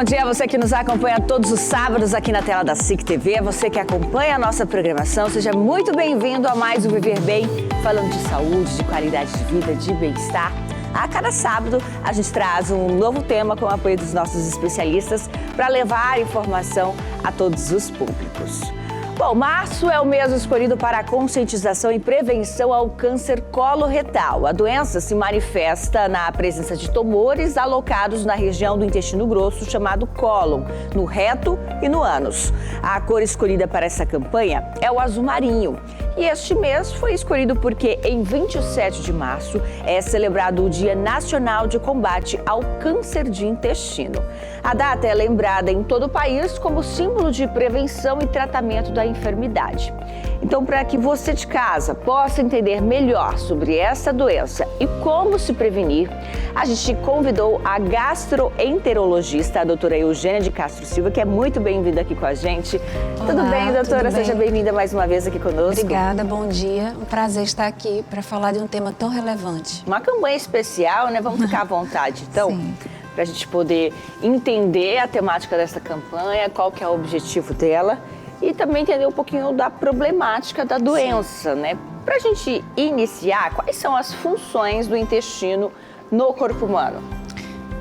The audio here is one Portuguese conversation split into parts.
bom dia a você que nos acompanha todos os sábados aqui na tela da SIC TV, você que acompanha a nossa programação, seja muito bem-vindo a mais um Viver Bem, falando de saúde, de qualidade de vida, de bem-estar. A cada sábado a gente traz um novo tema com o apoio dos nossos especialistas para levar informação a todos os públicos. Bom, março é o mês escolhido para a conscientização e prevenção ao câncer coloretal. A doença se manifesta na presença de tumores alocados na região do intestino grosso, chamado cólon, no reto e no ânus. A cor escolhida para essa campanha é o azul marinho. E este mês foi escolhido porque em 27 de março é celebrado o Dia Nacional de Combate ao Câncer de Intestino. A data é lembrada em todo o país como símbolo de prevenção e tratamento da enfermidade. Então, para que você de casa possa entender melhor sobre essa doença e como se prevenir, a gente convidou a gastroenterologista, a doutora Eugênia de Castro Silva, que é muito bem-vinda aqui com a gente. Olá, tudo bem, doutora? Tudo bem. Seja bem-vinda mais uma vez aqui conosco. Obrigada, bom dia. Um prazer estar aqui para falar de um tema tão relevante. Uma campanha especial, né? Vamos ficar à vontade, então, para a gente poder entender a temática dessa campanha, qual que é o objetivo dela e também entender um pouquinho da problemática da doença, né? Para a gente iniciar, quais são as funções do intestino no corpo humano?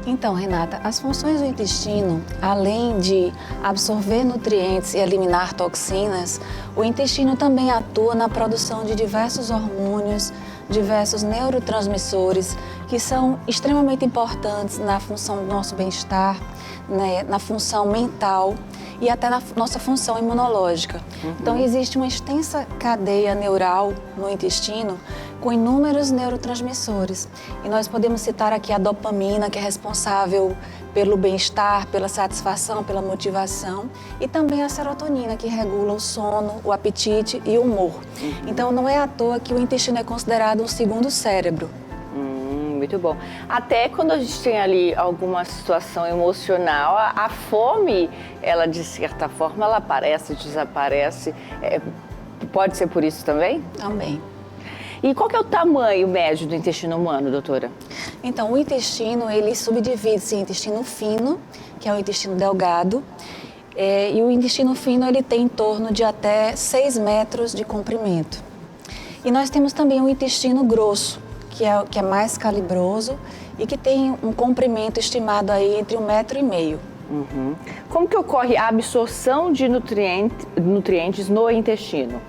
Então, Renata, as funções do intestino, além de absorver nutrientes e eliminar toxinas, o intestino também atua na produção de diversos hormônios, diversos neurotransmissores que são extremamente importantes na função do nosso bem-estar, né, na função mental e até na nossa função imunológica. Então, existe uma extensa cadeia neural no intestino com inúmeros neurotransmissores. E nós podemos citar aqui a dopamina, que é responsável pelo bem-estar, pela satisfação, pela motivação, e também a serotonina, que regula o sono, o apetite e o humor. Então, não é à toa que o intestino é considerado um segundo cérebro. Muito bom. Até quando a gente tem ali alguma situação emocional, a fome, ela de certa forma, ela aparece, desaparece. Pode ser por isso também? Também. E qual que é o tamanho médio do intestino humano, doutora? Então, o intestino, ele subdivide-se em intestino fino, que é o intestino delgado, e o intestino fino, ele tem em torno de até 6 metros de comprimento. E nós temos também o intestino grosso, que é mais calibroso e que tem um comprimento estimado aí entre 1,5 metro. Como que ocorre a absorção de nutrientes no intestino?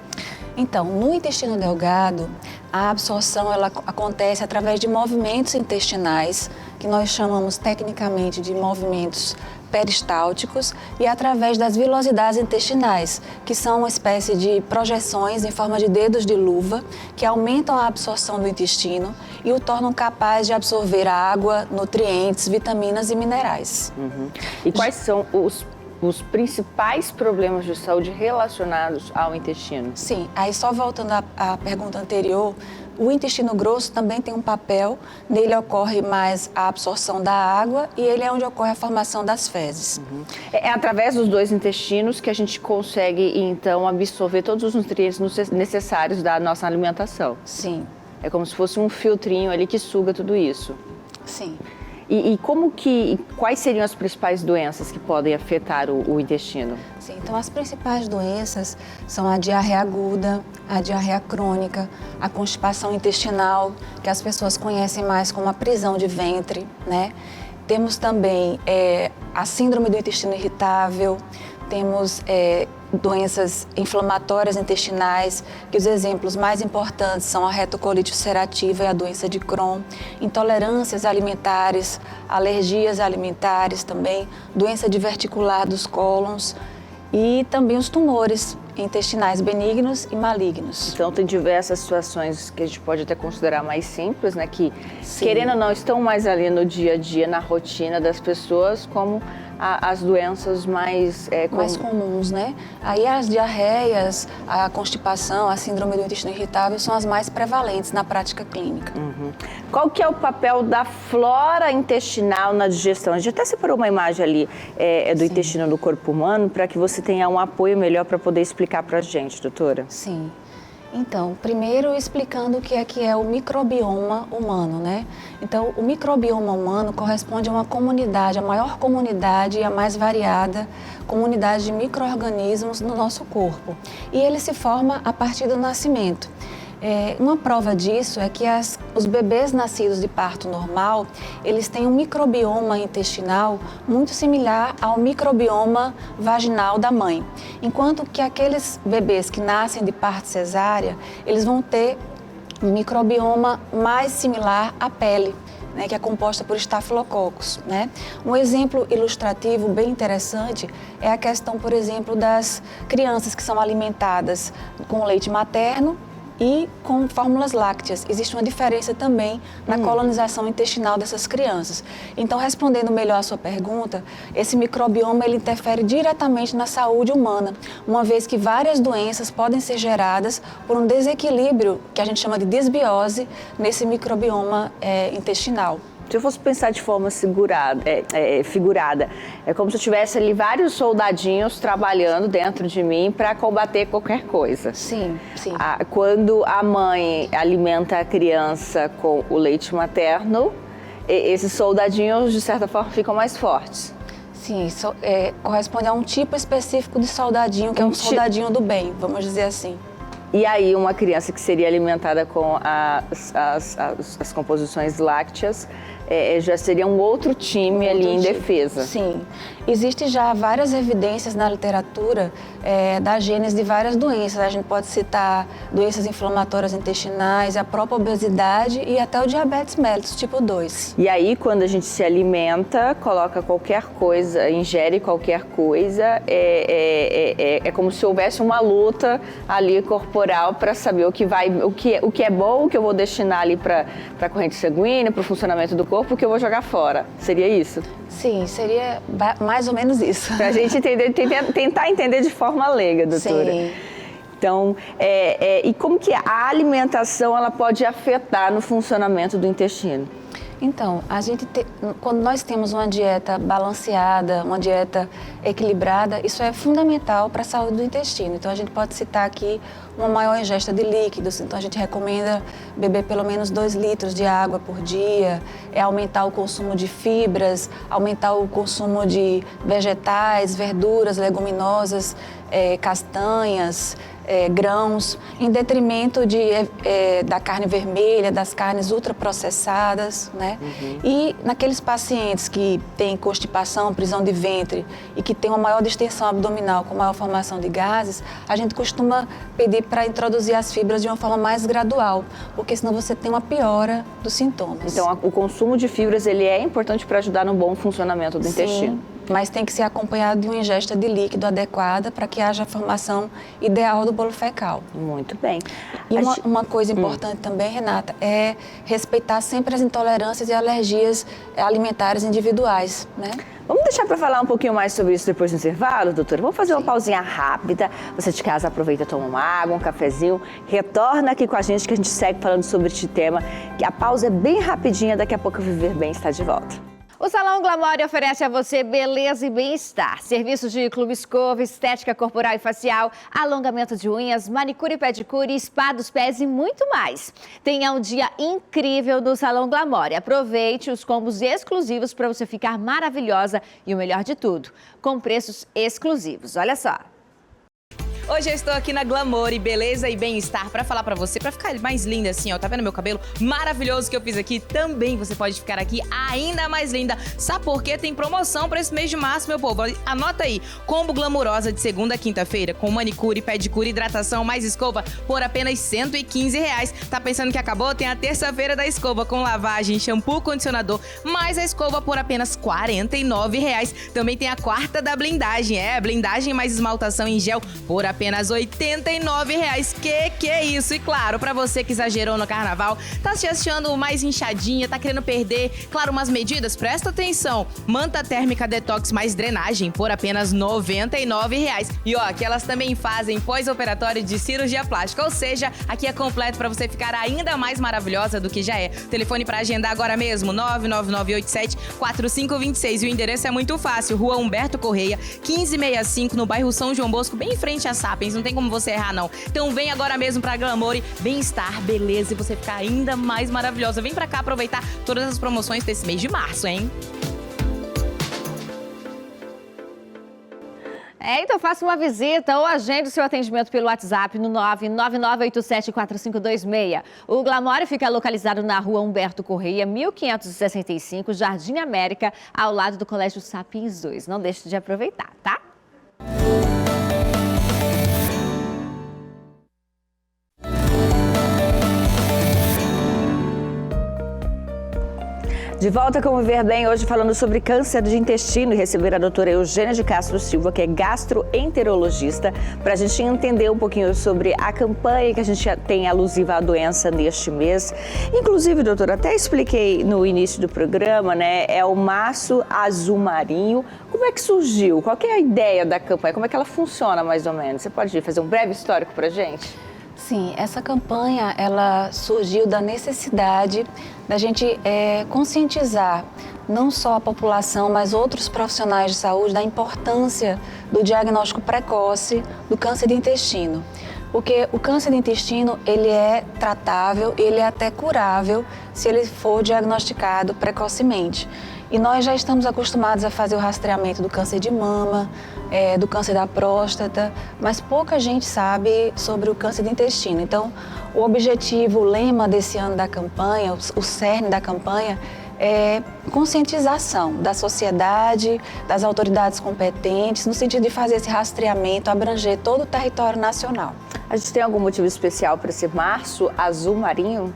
Então, no intestino delgado, a absorção ela acontece através de movimentos intestinais, que nós chamamos tecnicamente de movimentos peristálticos, e através das vilosidades intestinais, que são uma espécie de projeções em forma de dedos de luva, que aumentam a absorção do intestino e o tornam capaz de absorver água, nutrientes, vitaminas e minerais. E quais são os principais problemas de saúde relacionados ao intestino? Sim, aí só voltando à pergunta anterior, o intestino grosso também tem um papel, nele ocorre mais a absorção da água e ele é onde ocorre a formação das fezes. É através dos dois intestinos que a gente consegue, então, absorver todos os nutrientes necessários da nossa alimentação. Sim. É como se fosse um filtrinho ali que suga tudo isso. Sim. E quais seriam as principais doenças que podem afetar o intestino? Sim, então as principais doenças são a diarreia aguda, a diarreia crônica, a constipação intestinal, que as pessoas conhecem mais como a prisão de ventre, né? Temos também a síndrome do intestino irritável, temos doenças inflamatórias intestinais, que os exemplos mais importantes são a retocolite ulcerativa e a doença de Crohn, intolerâncias alimentares, alergias alimentares também, doença diverticular dos cólons e também os tumores intestinais benignos e malignos. Então tem diversas situações que a gente pode até considerar mais simples, né? Que, Sim. querendo ou não, estão mais ali no dia a dia, na rotina das pessoas, como as doenças mais comuns, né? Aí as diarreias, a constipação, a síndrome do intestino irritável são as mais prevalentes na prática clínica. Qual que é o papel da flora intestinal na digestão? A gente até separou uma imagem ali do intestino do corpo humano para que você tenha um apoio melhor para poder explicar para a gente, doutora. Sim. Então, primeiro explicando o que é o microbioma humano, né? Então, o microbioma humano corresponde a uma comunidade, a maior comunidade e a mais variada comunidade de micro-organismos no nosso corpo. E ele se forma a partir do nascimento. Uma prova disso é que os bebês nascidos de parto normal, eles têm um microbioma intestinal muito similar ao microbioma vaginal da mãe. Enquanto que aqueles bebês que nascem de parto cesárea, eles vão ter um microbioma mais similar à pele, né, que é composta por estafilococos, né? Um exemplo ilustrativo bem interessante é a questão, por exemplo, das crianças que são alimentadas com leite materno e com fórmulas lácteas. Existe uma diferença também na colonização intestinal dessas crianças. Então, respondendo melhor a sua pergunta, esse microbioma ele interfere diretamente na saúde humana, uma vez que várias doenças podem ser geradas por um desequilíbrio que a gente chama de desbiose nesse microbioma intestinal. Se eu fosse pensar de forma figurada, é como se eu tivesse ali vários soldadinhos trabalhando dentro de mim para combater qualquer coisa. Sim, sim. Quando a mãe alimenta a criança com o leite materno, esses soldadinhos, de certa forma, ficam mais fortes. Sim, isso corresponde a um tipo específico de soldadinho, que é um soldadinho do bem, vamos dizer assim. E aí, uma criança que seria alimentada com as composições lácteas já seria um outro time ali em defesa. Sim. Existem já várias evidências na literatura da gênese de várias doenças. A gente pode citar doenças inflamatórias intestinais, a própria obesidade e até o diabetes mellitus tipo 2. E aí, quando a gente se alimenta, coloca qualquer coisa, ingere qualquer coisa, é como se houvesse uma luta ali corporal para saber o que é bom, o que eu vou destinar ali para a corrente sanguínea, para o funcionamento do corpo, o que eu vou jogar fora. Seria isso? Sim, seria mais ou menos isso. Para a gente tentar entender de forma leiga, doutora. Sim. Então, e como que a alimentação ela pode afetar no funcionamento do intestino? Então, quando nós temos uma dieta balanceada, uma dieta equilibrada, isso é fundamental para a saúde do intestino. Então, a gente pode citar aqui uma maior ingesta de líquidos. Então, a gente recomenda beber pelo menos 2 litros de água por dia, aumentar o consumo de fibras, aumentar o consumo de vegetais, verduras, leguminosas, castanhas, grãos, em detrimento da carne vermelha, das carnes ultraprocessadas, né? E naqueles pacientes que têm constipação, prisão de ventre e que têm uma maior distensão abdominal com maior formação de gases, a gente costuma pedir para introduzir as fibras de uma forma mais gradual, porque senão você tem uma piora dos sintomas. Então, o consumo de fibras ele é importante para ajudar no bom funcionamento do intestino. Mas tem que ser acompanhado de uma ingesta de líquido adequada para que haja a formação ideal do bolo fecal. Muito bem. E uma coisa importante também, Renata, é respeitar sempre as intolerâncias e alergias alimentares individuais, né? Vamos deixar para falar um pouquinho mais sobre isso depois do intervalo, doutora? Vamos fazer uma pausinha rápida. Você de casa aproveita, toma uma água, um cafezinho, retorna aqui com a gente que a gente segue falando sobre este tema. Que a pausa é bem rapidinha, daqui a pouco o Viver Bem está de volta. O Salão Glamore oferece a você beleza e bem-estar. Serviços de clube escova, estética corporal e facial, alongamento de unhas, manicure e pedicure, spa dos pés e muito mais. Tenha um dia incrível no Salão Glamore. Aproveite os combos exclusivos para você ficar maravilhosa e o melhor de tudo, com preços exclusivos. Olha só. Hoje eu estou aqui na Glamore, beleza e bem-estar, pra falar pra você, pra ficar mais linda assim, ó, tá vendo meu cabelo maravilhoso que eu fiz aqui? Também você pode ficar aqui ainda mais linda. Sabe por quê? Tem promoção pra esse mês de março, meu povo. Anota aí, combo glamourosa de segunda a quinta-feira, com manicure, pedicure, hidratação, mais escova, por apenas R$115. Tá pensando que acabou? Tem a terça-feira da escova, com lavagem, shampoo, condicionador, mais a escova por apenas R$49. Também tem a quarta da blindagem, blindagem mais esmaltação em gel, por apenas R$89. Que é isso? E claro, pra você que exagerou no carnaval, tá se achando mais inchadinha, tá querendo perder, claro, umas medidas, presta atenção. Manta térmica detox mais drenagem por apenas R$99. E ó, que elas também fazem pós-operatório de cirurgia plástica, ou seja, aqui é completo pra você ficar ainda mais maravilhosa do que já é. Telefone pra agendar agora mesmo, 99987-4526. E o endereço é muito fácil, Rua Humberto Correia, 1565, no bairro São João Bosco, bem em frente à Sapiens, não tem como você errar, não. Então vem agora mesmo pra Glamour, bem-estar, beleza, e você ficar ainda mais maravilhosa. Vem pra cá aproveitar todas as promoções desse mês de março, hein? Então faça uma visita ou agende o seu atendimento pelo WhatsApp no 999874526. O Glamour fica localizado na rua Humberto Correia, 1565, Jardim América, ao lado do Colégio Sapiens 2. Não deixe de aproveitar, tá? De volta com o Viver Bem, hoje falando sobre câncer de intestino e receber a doutora Eugênia de Castro Silva, que é gastroenterologista, para a gente entender um pouquinho sobre a campanha que a gente tem alusiva à doença neste mês. Inclusive, doutora, até expliquei no início do programa, né? É o Março Azul Marinho. Como é que surgiu? Qual que é a ideia da campanha? Como é que ela funciona, mais ou menos? Você pode fazer um breve histórico para a gente? Sim, essa campanha ela surgiu da necessidade da gente conscientizar não só a população, mas outros profissionais de saúde da importância do diagnóstico precoce do câncer de intestino. Porque o câncer de intestino, ele é tratável, ele é até curável se ele for diagnosticado precocemente. E nós já estamos acostumados a fazer o rastreamento do câncer de mama, do câncer da próstata, mas pouca gente sabe sobre o câncer de intestino. Então, o objetivo, o lema desse ano da campanha, o cerne da campanha, é conscientização da sociedade, das autoridades competentes, no sentido de fazer esse rastreamento, abranger todo o território nacional. A gente tem algum motivo especial para esse Março Azul Marinho?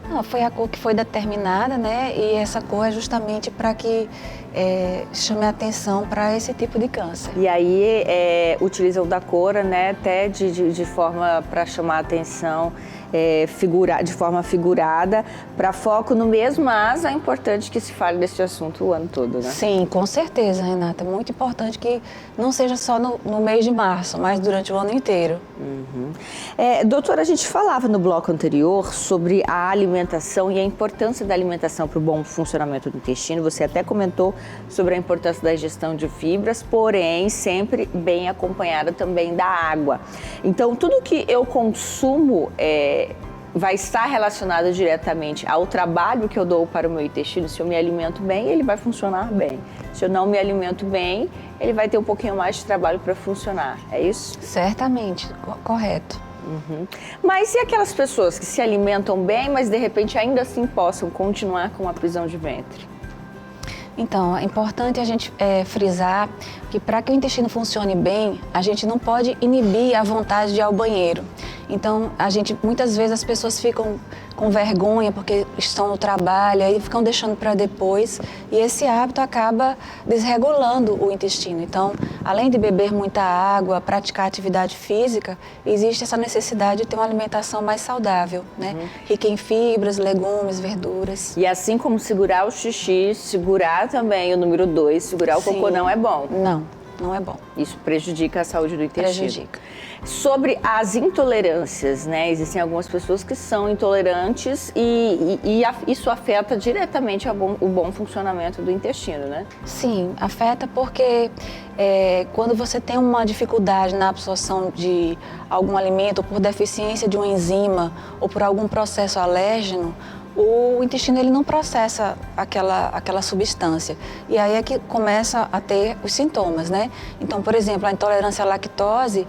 Não, foi a cor que foi determinada, né? E essa cor é justamente para que chame a atenção para esse tipo de câncer. E aí utilizam da cor, né? Até de forma para chamar a atenção, de forma figurada, para foco no mês, mas é importante que se fale desse assunto o ano todo, né? Sim, com certeza, Renata. É muito importante que não seja só no mês de março, mas durante o ano inteiro. Uhum. Doutora, a gente falava no bloco anterior sobre a alimentação e a importância da alimentação para o bom funcionamento do intestino. Você até comentou sobre a importância da ingestão de fibras, porém sempre bem acompanhada também da água. Então, tudo que eu consumo vai estar relacionado diretamente ao trabalho que eu dou para o meu intestino. Se eu me alimento bem, ele vai funcionar bem. Se eu não me alimento bem, ele vai ter um pouquinho mais de trabalho para funcionar. É isso? Certamente, correto. Uhum. Mas e aquelas pessoas que se alimentam bem, mas de repente ainda assim possam continuar com a prisão de ventre? Então, é importante a gente frisar que para que o intestino funcione bem, a gente não pode inibir a vontade de ir ao banheiro. Então, muitas vezes as pessoas ficam com vergonha porque estão no trabalho, aí ficam deixando para depois, e esse hábito acaba desregulando o intestino. Então, além de beber muita água, praticar atividade física, existe essa necessidade de ter uma alimentação mais saudável, né? Rica em fibras, legumes, verduras. E assim como segurar o xixi, segurar também o número 2, segurar o cocô não é bom. Não é bom. Isso prejudica a saúde do intestino. Prejudica. Sobre as intolerâncias, né? Existem algumas pessoas que são intolerantes e isso afeta diretamente o bom funcionamento do intestino, né? Sim, afeta porque quando você tem uma dificuldade na absorção de algum alimento, por deficiência de uma enzima ou por algum processo alérgeno, o intestino ele não processa aquela substância. E aí é que começa a ter os sintomas, né? Então, por exemplo, a intolerância à lactose,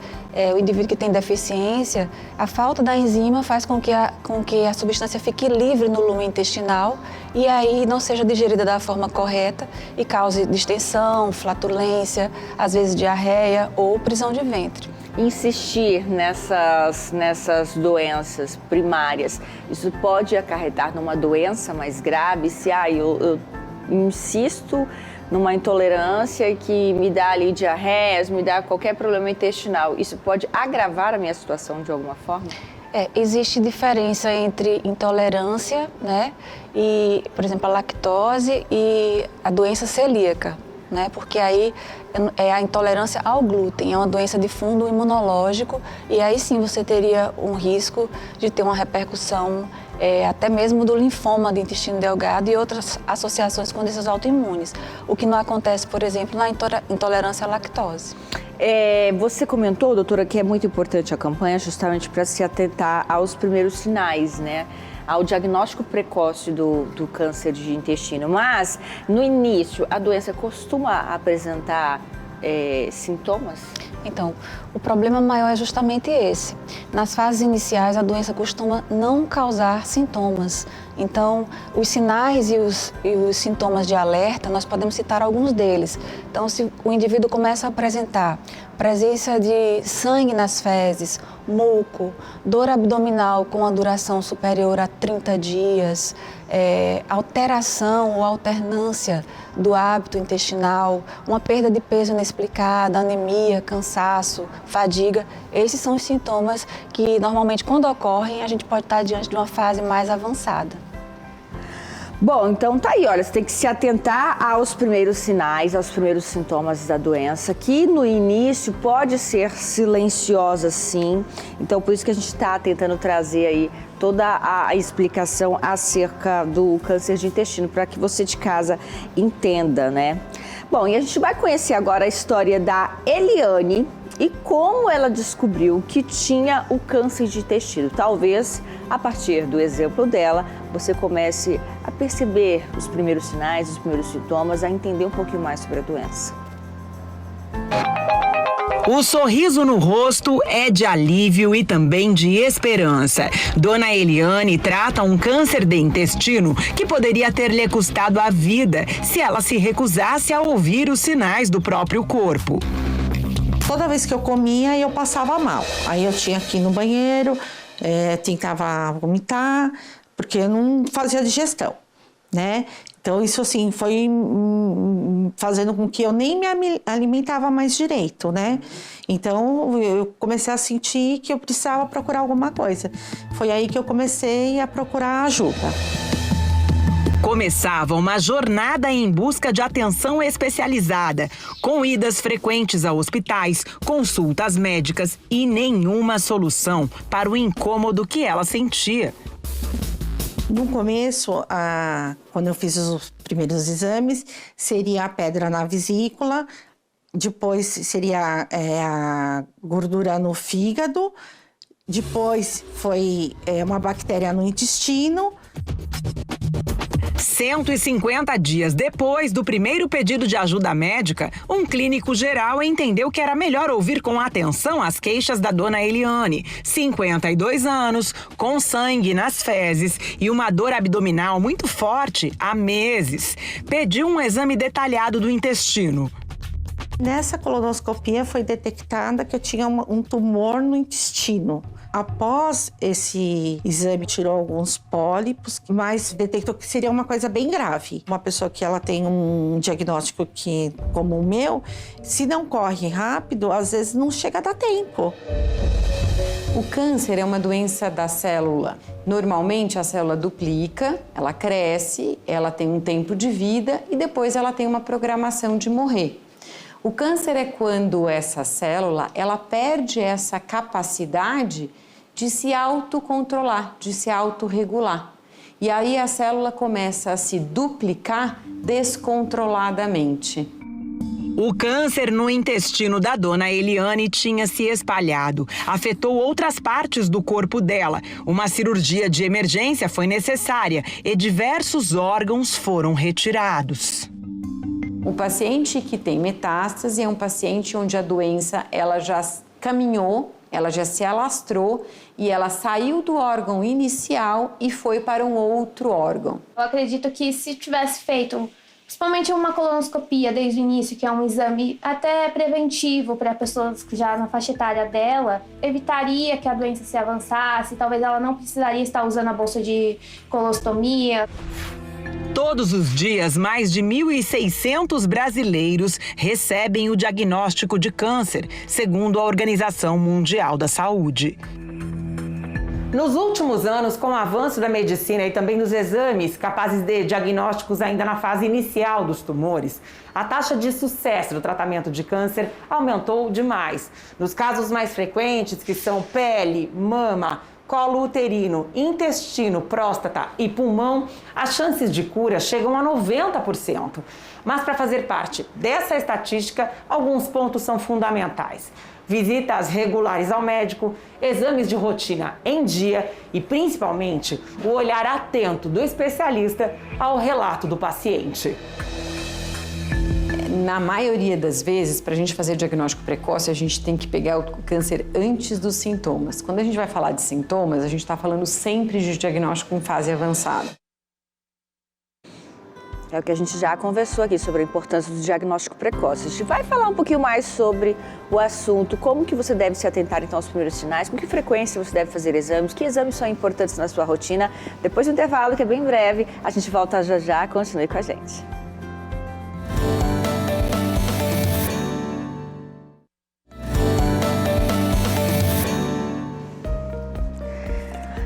o indivíduo que tem deficiência, a falta da enzima faz com que a substância fique livre no lume intestinal e aí não seja digerida da forma correta e cause distensão, flatulência, às vezes diarreia ou prisão de ventre. Insistir nessas doenças primárias, isso pode acarretar numa doença mais grave? Se eu insisto numa intolerância que me dá ali diarreias, me dá qualquer problema intestinal, isso pode agravar a minha situação de alguma forma? Existe diferença entre intolerância, né, e, por exemplo, a lactose e a doença celíaca. né? Porque aí é a intolerância ao glúten, é uma doença de fundo imunológico e aí sim você teria um risco de ter uma repercussão até mesmo do linfoma do intestino delgado e outras associações com doenças autoimunes, o que não acontece, por exemplo, na intolerância à lactose. Você comentou, doutora, que é muito importante a campanha justamente para se atentar aos primeiros sinais, né? Ao diagnóstico precoce do câncer de intestino. Mas, no início, a doença costuma apresentar sintomas? Então, o problema maior é justamente esse. Nas fases iniciais, a doença costuma não causar sintomas. Então, os sinais e os sintomas de alerta, nós podemos citar alguns deles. Então, se o indivíduo começa a apresentar presença de sangue nas fezes, muco, dor abdominal com a duração superior a 30 dias, alteração ou alternância do hábito intestinal, uma perda de peso inexplicada, anemia, cansaço, fadiga, esses são os sintomas que normalmente quando ocorrem a gente pode estar diante de uma fase mais avançada. Bom, então tá aí, olha, você tem que se atentar aos primeiros sinais, aos primeiros sintomas da doença, que no início pode ser silenciosa sim, então por isso que a gente está tentando trazer aí toda a explicação acerca do câncer de intestino, para que você de casa entenda, né? Bom, e a gente vai conhecer agora a história da Eliane e como ela descobriu que tinha o câncer de intestino. Talvez, a partir do exemplo dela, você comece a perceber os primeiros sinais, os primeiros sintomas, a entender um pouquinho mais sobre a doença. O sorriso no rosto é de alívio e também de esperança. Dona Eliane trata um câncer de intestino que poderia ter lhe custado a vida se ela se recusasse a ouvir os sinais do próprio corpo. Toda vez que eu comia, eu passava mal. Aí eu tinha que ir no banheiro, tentava vomitar, porque eu não fazia digestão, né? Então, isso assim, foi fazendo com que eu nem me alimentava mais direito, né? Então, eu comecei a sentir que eu precisava procurar alguma coisa. Foi aí que eu comecei a procurar ajuda. Começava uma jornada em busca de atenção especializada, com idas frequentes a hospitais, consultas médicas e nenhuma solução para o incômodo que ela sentia. No começo, quando eu fiz os primeiros exames, seria a pedra na vesícula, depois seria a gordura no fígado, depois foi uma bactéria no intestino. 150 dias depois do primeiro pedido de ajuda médica, um clínico geral entendeu que era melhor ouvir com atenção as queixas da dona Eliane, 52 anos, com sangue nas fezes e uma dor abdominal muito forte há meses. Pediu um exame detalhado do intestino. Nessa colonoscopia foi detectada que eu tinha um tumor no intestino. Após esse exame, tirou alguns pólipos, mas detectou que seria uma coisa bem grave. Uma pessoa que ela tem um diagnóstico como o meu, se não corre rápido, às vezes não chega a dar tempo. O câncer é uma doença da célula. Normalmente a célula duplica, ela cresce, ela tem um tempo de vida e depois ela tem uma programação de morrer. O câncer é quando essa célula, ela perde essa capacidade de se autocontrolar, de se autorregular. E aí a célula começa a se duplicar descontroladamente. O câncer no intestino da dona Eliane tinha se espalhado, afetou outras partes do corpo dela. Uma cirurgia de emergência foi necessária e diversos órgãos foram retirados. O paciente que tem metástase é um paciente onde a doença ela já caminhou, ela já se alastrou e ela saiu do órgão inicial e foi para um outro órgão. Eu acredito que se tivesse feito, principalmente uma colonoscopia desde o início, que é um exame até preventivo para pessoas que já na faixa etária dela, evitaria que a doença se avançasse, talvez ela não precisaria estar usando a bolsa de colostomia. Todos os dias, mais de 1.600 brasileiros recebem o diagnóstico de câncer, segundo a Organização Mundial da Saúde. Nos últimos anos, com o avanço da medicina e também dos exames capazes de diagnósticos ainda na fase inicial dos tumores, a taxa de sucesso do tratamento de câncer aumentou demais. Nos casos mais frequentes, que são pele, mama, colo uterino, intestino, próstata e pulmão, as chances de cura chegam a 90%. Mas para fazer parte dessa estatística, alguns pontos são fundamentais. Visitas regulares ao médico, exames de rotina em dia e, principalmente, o olhar atento do especialista ao relato do paciente. Na maioria das vezes, para a gente fazer diagnóstico precoce, a gente tem que pegar o câncer antes dos sintomas. Quando a gente vai falar de sintomas, a gente está falando sempre de diagnóstico em fase avançada. É o que a gente já conversou aqui sobre a importância do diagnóstico precoce. A gente vai falar um pouquinho mais sobre o assunto, como que você deve se atentar então aos primeiros sinais, com que frequência você deve fazer exames, que exames são importantes na sua rotina. Depois do intervalo, que é bem breve, a gente volta já já, continue com a gente.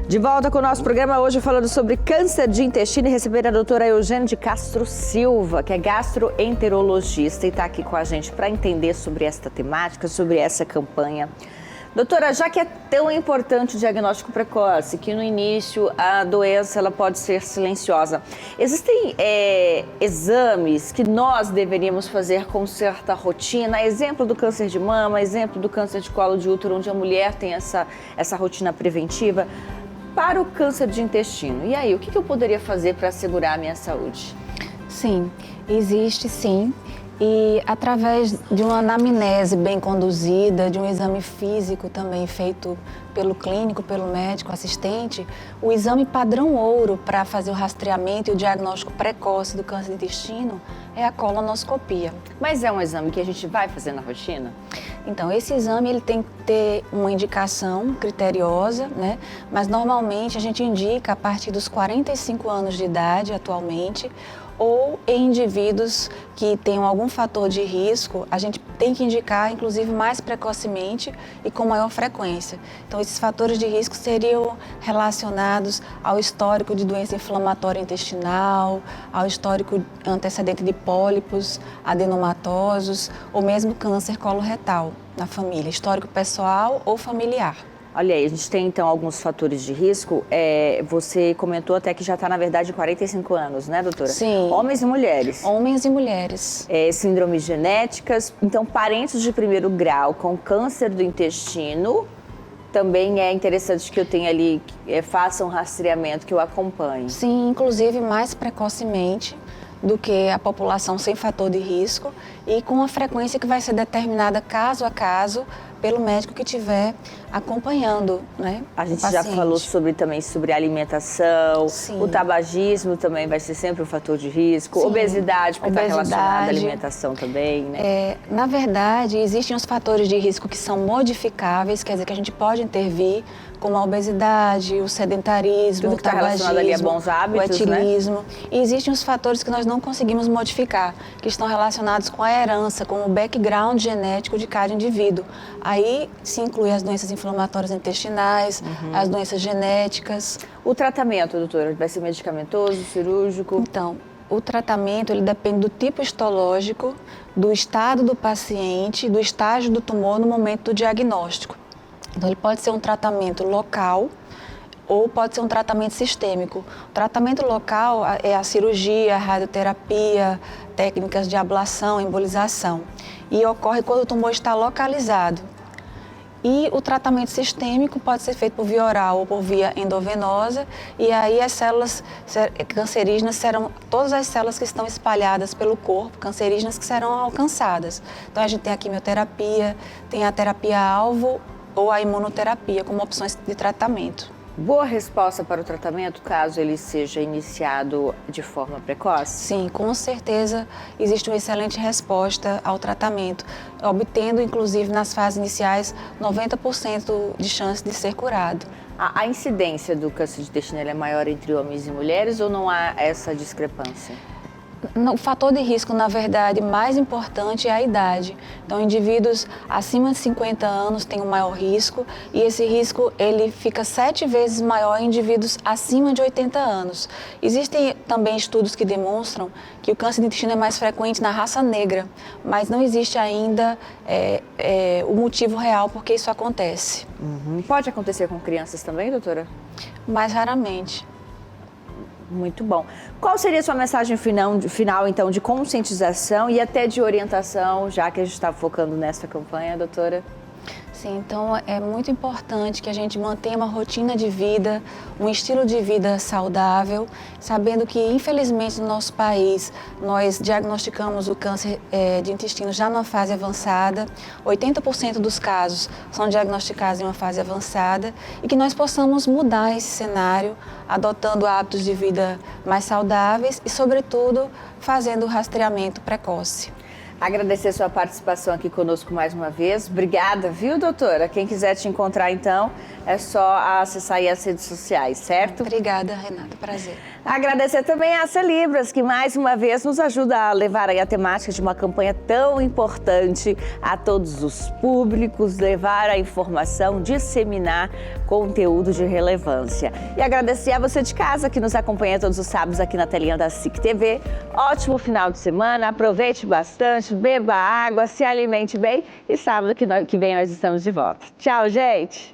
De volta com o nosso programa hoje falando sobre câncer de intestino e receber a doutora Eugênia de Castro Silva, que é gastroenterologista e está aqui com a gente para entender sobre esta temática, sobre essa campanha. Doutora, já que é tão importante o diagnóstico precoce, que no início a doença ela pode ser silenciosa, existem exames que nós deveríamos fazer com certa rotina? Exemplo do câncer de mama, exemplo do câncer de colo de útero, onde a mulher tem essa rotina preventiva. Para o câncer de intestino, e aí, o que eu poderia fazer para assegurar a minha saúde? Sim, existe sim. E através de uma anamnese bem conduzida, de um exame físico também feito pelo clínico, pelo médico assistente, o exame padrão ouro para fazer o rastreamento e o diagnóstico precoce do câncer de intestino é a colonoscopia. Mas é um exame que a gente vai fazer na rotina? Então, esse exame ele tem que ter uma indicação criteriosa, né? Mas normalmente a gente indica a partir dos 45 anos de idade atualmente, ou em indivíduos que tenham algum fator de risco, a gente tem que indicar, inclusive, mais precocemente e com maior frequência. Então, esses fatores de risco seriam relacionados ao histórico de doença inflamatória intestinal, ao histórico antecedente de pólipos, adenomatosos ou mesmo câncer coloretal na família, histórico pessoal ou familiar. Olha aí, a gente tem então alguns fatores de risco. Você comentou até que já está, na verdade, 45 anos, né, doutora? Sim. Homens e mulheres. Homens e mulheres. Síndromes genéticas. Então, parentes de primeiro grau com câncer do intestino, também é interessante que eu tenha ali, faça um rastreamento, que eu acompanhe. Sim, inclusive mais precocemente do que a população sem fator de risco e com a frequência que vai ser determinada caso a caso pelo médico que estiver acompanhando, né? A gente já falou também sobre alimentação. Sim. O tabagismo também vai ser sempre um fator de risco. Sim. Obesidade, porque está relacionada à alimentação também, né? Na verdade, existem os fatores de risco que são modificáveis, quer dizer, que a gente pode intervir, como a obesidade, o sedentarismo, tudo que está relacionado ali a bons hábitos, o etilismo. Né? E existem os fatores que nós não conseguimos modificar, que estão relacionados com a herança, com o background genético de cada indivíduo. Aí se inclui as doenças inflamatórias intestinais, as doenças genéticas. O tratamento, doutora, vai ser medicamentoso, cirúrgico? Então, o tratamento ele depende do tipo histológico, do estado do paciente, do estágio do tumor no momento do diagnóstico. Então, ele pode ser um tratamento local ou pode ser um tratamento sistêmico. O tratamento local é a cirurgia, a radioterapia, técnicas de ablação, embolização. E ocorre quando o tumor está localizado. E o tratamento sistêmico pode ser feito por via oral ou por via endovenosa, e aí as células cancerígenas serão, todas as células que estão espalhadas pelo corpo, cancerígenas, que serão alcançadas. Então a gente tem a quimioterapia, tem a terapia-alvo ou a imunoterapia como opções de tratamento. Boa resposta para o tratamento, caso ele seja iniciado de forma precoce? Sim, com certeza existe uma excelente resposta ao tratamento, obtendo, inclusive, nas fases iniciais, 90% de chance de ser curado. A incidência do câncer de intestino é maior entre homens e mulheres ou não há essa discrepância? O fator de risco, na verdade, mais importante é a idade. Então, indivíduos acima de 50 anos têm um maior risco e esse risco ele fica 7 vezes maior em indivíduos acima de 80 anos. Existem também estudos que demonstram que o câncer de intestino é mais frequente na raça negra, mas não existe ainda o motivo real por que isso acontece. Pode acontecer com crianças também, doutora? Mais raramente. Muito bom. Qual seria a sua mensagem final, então, de conscientização e até de orientação, já que a gente está focando nessa campanha, doutora? Sim, então é muito importante que a gente mantenha uma rotina de vida, um estilo de vida saudável, sabendo que, infelizmente, no nosso país, nós diagnosticamos o câncer de intestino já numa fase avançada, 80% dos casos são diagnosticados em uma fase avançada e que nós possamos mudar esse cenário, adotando hábitos de vida mais saudáveis e, sobretudo, fazendo o rastreamento precoce. Agradecer sua participação aqui conosco mais uma vez. Obrigada, viu, doutora? Quem quiser te encontrar, então, é só acessar aí as redes sociais, certo? Obrigada, Renata. Prazer. Agradecer também a Celibras, que mais uma vez nos ajuda a levar aí a temática de uma campanha tão importante a todos os públicos, levar a informação, disseminar conteúdo de relevância. E agradecer a você de casa que nos acompanha todos os sábados aqui na telinha da SIC TV. Ótimo final de semana, aproveite bastante, beba água, se alimente bem e sábado que vem nós estamos de volta. Tchau, gente!